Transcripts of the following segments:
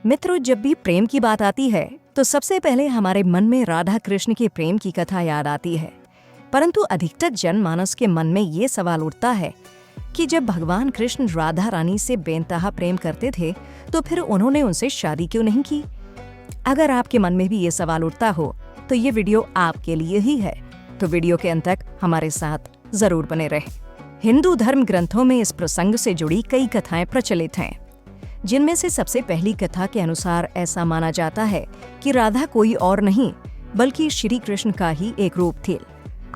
मित्रों, जब भी प्रेम की बात आती है तो सबसे पहले हमारे मन में राधा कृष्ण के प्रेम की कथा याद आती है। परंतु अधिकतर जनमानस के मन में ये सवाल उठता है कि जब भगवान कृष्ण राधा रानी से बेनतहा प्रेम करते थे तो फिर उन्होंने उनसे शादी क्यों नहीं की। अगर आपके मन में भी ये सवाल उठता हो तो ये वीडियो आपके लिए ही है, तो वीडियो के अंत तक हमारे साथ जरूर बने रहें। हिंदू धर्म ग्रंथों में इस प्रसंग से जुड़ी कई कथाएं प्रचलित हैं, जिनमें से सबसे पहली कथा के अनुसार ऐसा माना जाता है कि राधा कोई और नहीं बल्कि श्री कृष्ण का ही एक रूप थे।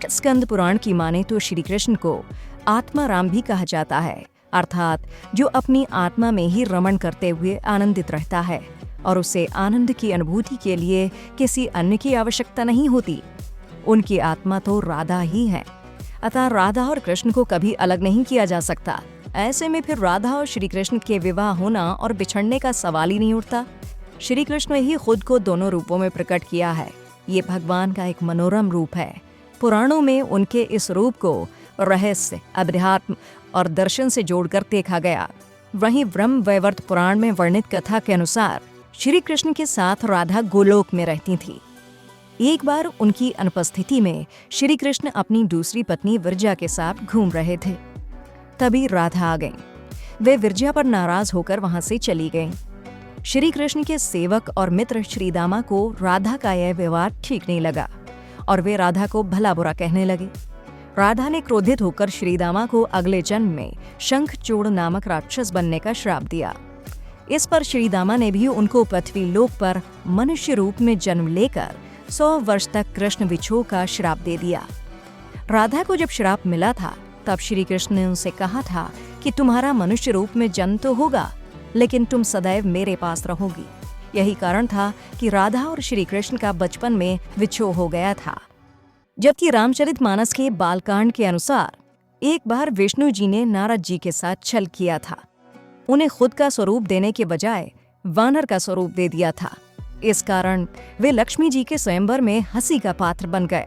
स्कंद पुराण की माने तो श्री कृष्ण को आत्मा राम भी कहा जाता है, अर्थात जो अपनी आत्मा में ही रमण करते हुए आनंदित रहता है और उसे आनंद की अनुभूति के लिए किसी अन्य की आवश्यकता नहीं होती। उनकी आत्मा तो राधा ही है, अतः राधा और कृष्ण को कभी अलग नहीं किया जा सकता। ऐसे में फिर राधा और श्री कृष्ण के विवाह होना और बिछड़ने का सवाल ही नहीं उठता। श्री कृष्ण ने ही खुद को दोनों रूपों में प्रकट किया है। ये भगवान का एक मनोरम रूप है। पुराणों में उनके इस रूप को रहस्य, अध्यात्म और दर्शन से जोड़कर देखा गया। वहीं ब्रह्म वैवर्त पुराण में वर्णित कथा के अनुसार श्री कृष्ण के साथ राधा गोलोक में रहती थी। एक बार उनकी अनुपस्थिति में श्री कृष्ण अपनी दूसरी पत्नी विरजा के साथ घूम रहे थे। तभी राधा आ गईं। वे विरजा पर नाराज होकर वहां से चली गईं। श्री कृष्ण के सेवक और मित्र श्रीदामा को राधा का यह व्यवहार ठीक नहीं लगा और वे राधा को भला बुरा कहने लगे। राधा ने क्रोधित होकर श्रीदामा को अगले जन्म में शंखचूड़ नामक राक्षस बनने का श्राप दिया। इस पर श्रीदामा ने भी उनको पृथ्वी लोक पर मनुष्य रूप में जन्म लेकर 100 वर्ष तक कृष्ण विछोह का श्राप दे दिया। राधा को जब श्राप मिला था तब श्री कृष्ण ने उनसे कहा था कि तुम्हारा मनुष्य रूप में जन्म तो होगा, लेकिन तुम सदैव मेरे पास रहोगी। यही कारण था कि राधा और श्री कृष्ण का बचपन में विछोह हो गया था। जबकि रामचरितमानस के बालकांड के अनुसार एक बार विष्णु जी ने नारद जी के साथ छल किया था। उन्हें खुद का स्वरूप देने के बजाय वानर का स्वरूप दे दिया था। इस कारण वे लक्ष्मी जी के स्वयंवर में हंसी का पात्र बन गए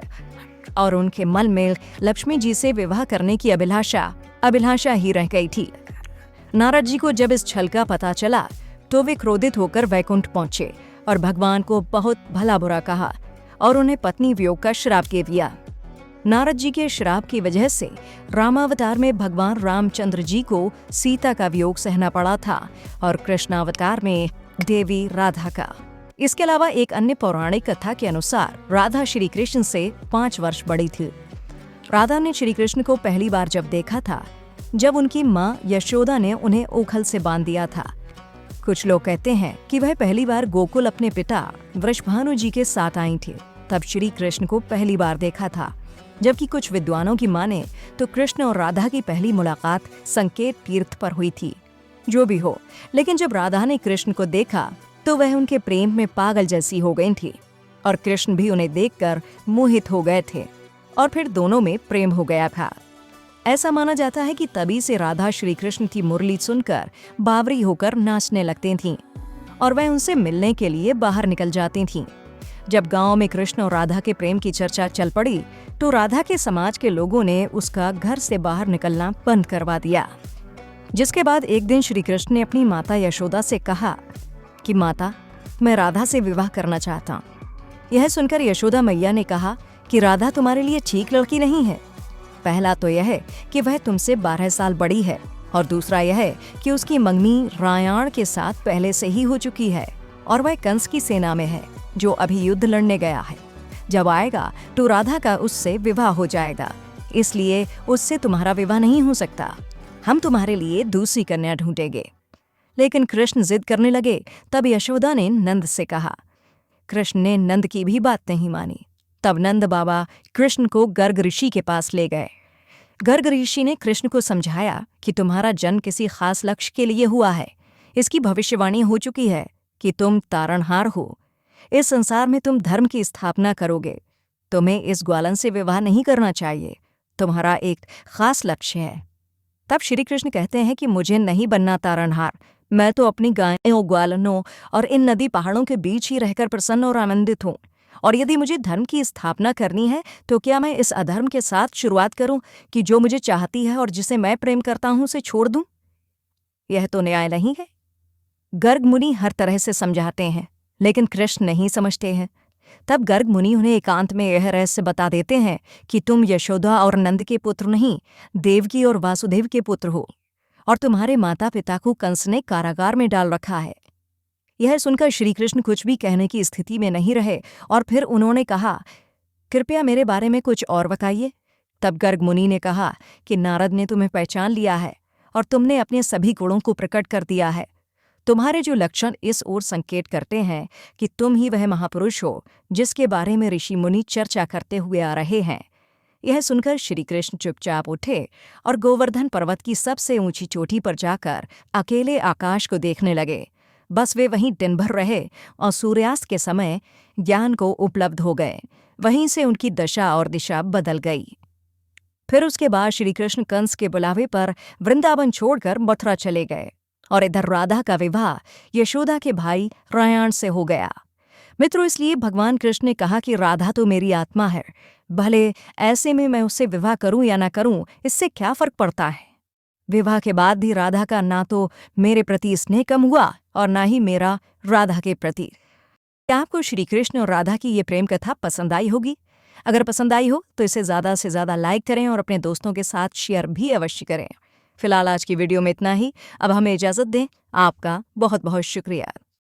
और उनके मन में लक्ष्मी जी से विवाह करने की अभिलाषा ही रह गई थी। नारद जी को जब इस छल का पता चला तो वे क्रोधित होकर वैकुंठ पहुंचे और भगवान को बहुत भला बुरा कहा और उन्हें पत्नी वियोग का श्राप दे दिया। नारद जी के श्राप की वजह से रामावतार में भगवान रामचंद्र जी को सीता का वियोग सहना पड़ा था और कृष्णावतार में देवी राधा का। इसके अलावा एक अन्य पौराणिक कथा के अनुसार राधा श्री कृष्ण से 5 वर्ष बड़ी थी। राधा ने श्री कृष्ण को पहली बार जब देखा था जब उनकी माँ यशोदा ने उन्हें ओखल से बांध दिया था। कुछ लोग कहते हैं कि वह पहली बार गोकुल अपने पिता वृषभानु जी के साथ आई थी, तब श्री कृष्ण को पहली बार देखा था। जबकि कुछ विद्वानों की माने तो कृष्ण और राधा की पहली मुलाकात संकेत तीर्थ पर हुई थी। जो भी हो, लेकिन जब राधा ने कृष्ण को देखा तो वह उनके प्रेम में पागल जैसी हो गई थी और कृष्ण भी उन्हें देखकर मोहित हो गए थे और फिर दोनों में प्रेम हो गया था। ऐसा माना जाता है कि तभी से राधा श्री कृष्ण की मुरली सुनकर बावरी होकर नाचने लगती थीं और वह उनसे मिलने के लिए बाहर निकल जाती थीं। जब गांव में कृष्ण और राधा के प्रेम की चर्चा चल पड़ी तो राधा के समाज के लोगों ने उसका घर से बाहर निकलना बंद करवा दिया। जिसके बाद एक दिन श्री कृष्ण ने अपनी माता यशोदा से कहा कि माता, मैं राधा से विवाह करना चाहता हूँ। यह सुनकर यशोदा मैया ने कहा कि राधा तुम्हारे लिए ठीक लड़की नहीं है। पहला तो यह है कि वह तुमसे 12 साल बड़ी है और दूसरा यह है कि उसकी मंगनी रायाण के साथ पहले से ही हो चुकी है और वह कंस की सेना में है जो अभी युद्ध लड़ने गया है। जब आएगा तो राधा का उससे विवाह हो जाएगा, इसलिए उससे तुम्हारा विवाह नहीं हो सकता। हम तुम्हारे लिए दूसरी कन्या ढूंढेंगे। लेकिन कृष्ण जिद करने लगे। तब यशोदा ने नंद से कहा। कृष्ण ने नंद की भी बात नहीं मानी। तब नंद बाबा कृष्ण को गर्ग ऋषि के पास ले गए। गर्ग ऋषि ने कृष्ण को समझाया कि तुम्हारा जन्म किसी खास लक्ष्य के लिए हुआ है। इसकी भविष्यवाणी हो चुकी है कि तुम तारणहार हो। इस संसार में तुम धर्म की स्थापना करोगे। तुम्हें इस ग्वालन से विवाह नहीं करना चाहिए। तुम्हारा एक खास लक्ष्य है। तब श्री कृष्ण कहते हैं कि मुझे नहीं बनना तारणहार। मैं तो अपनी गायों, ग्वालनों और इन नदी पहाड़ों के बीच ही रहकर प्रसन्न और आनंदित हूँ। और यदि मुझे धर्म की स्थापना करनी है तो क्या मैं इस अधर्म के साथ शुरुआत करूं कि जो मुझे चाहती है और जिसे मैं प्रेम करता हूं उसे छोड़ दूं? यह तो न्याय नहीं है। गर्ग मुनि हर तरह से समझाते हैं, लेकिन कृष्ण नहीं समझते हैं। तब गर्ग मुनि उन्हें एकांत में यह रहस्य बता देते हैं कि तुम यशोदा और नंद के पुत्र नहीं, देवकी और वासुदेव के पुत्र हो, और तुम्हारे माता पिता को कंस ने कारागार में डाल रखा है। यह सुनकर श्री कृष्ण कुछ भी कहने की स्थिति में नहीं रहे और फिर उन्होंने कहा, कृपया मेरे बारे में कुछ और बताइए। तब गर्ग मुनि ने कहा कि नारद ने तुम्हें पहचान लिया है और तुमने अपने सभी गुणों को प्रकट कर दिया है। तुम्हारे जो लक्षण इस ओर संकेत करते हैं कि तुम ही वह महापुरुष हो जिसके बारे में ऋषि मुनि चर्चा करते हुए आ रहे हैं। यह सुनकर श्री कृष्ण चुपचाप उठे और गोवर्धन पर्वत की सबसे ऊंची चोटी पर जाकर अकेले आकाश को देखने लगे। बस वे वहीं दिन भर रहे और सूर्यास्त के समय ज्ञान को उपलब्ध हो गए। वहीं से उनकी दशा और दिशा बदल गई। फिर उसके बाद श्री कृष्ण कंस के बुलावे पर वृंदावन छोड़कर मथुरा चले गए और इधर राधा का विवाह यशोदा के भाई रायाण से हो गया। मित्रों, इसलिए भगवान कृष्ण ने कहा कि राधा तो मेरी आत्मा है, भले ऐसे में मैं उससे विवाह करूं या ना करूं, इससे क्या फर्क पड़ता है। विवाह के बाद भी राधा का ना तो मेरे प्रति स्नेह कम हुआ और ना ही मेरा राधा के प्रति। क्या आपको श्री कृष्ण और राधा की ये प्रेम कथा पसंद आई होगी? अगर पसंद आई हो तो इसे ज़्यादा से ज़्यादा लाइक करें और अपने दोस्तों के साथ शेयर भी अवश्य करें। फिलहाल आज की वीडियो में इतना ही। अब हमें इजाज़त दें। आपका बहुत बहुत शुक्रिया।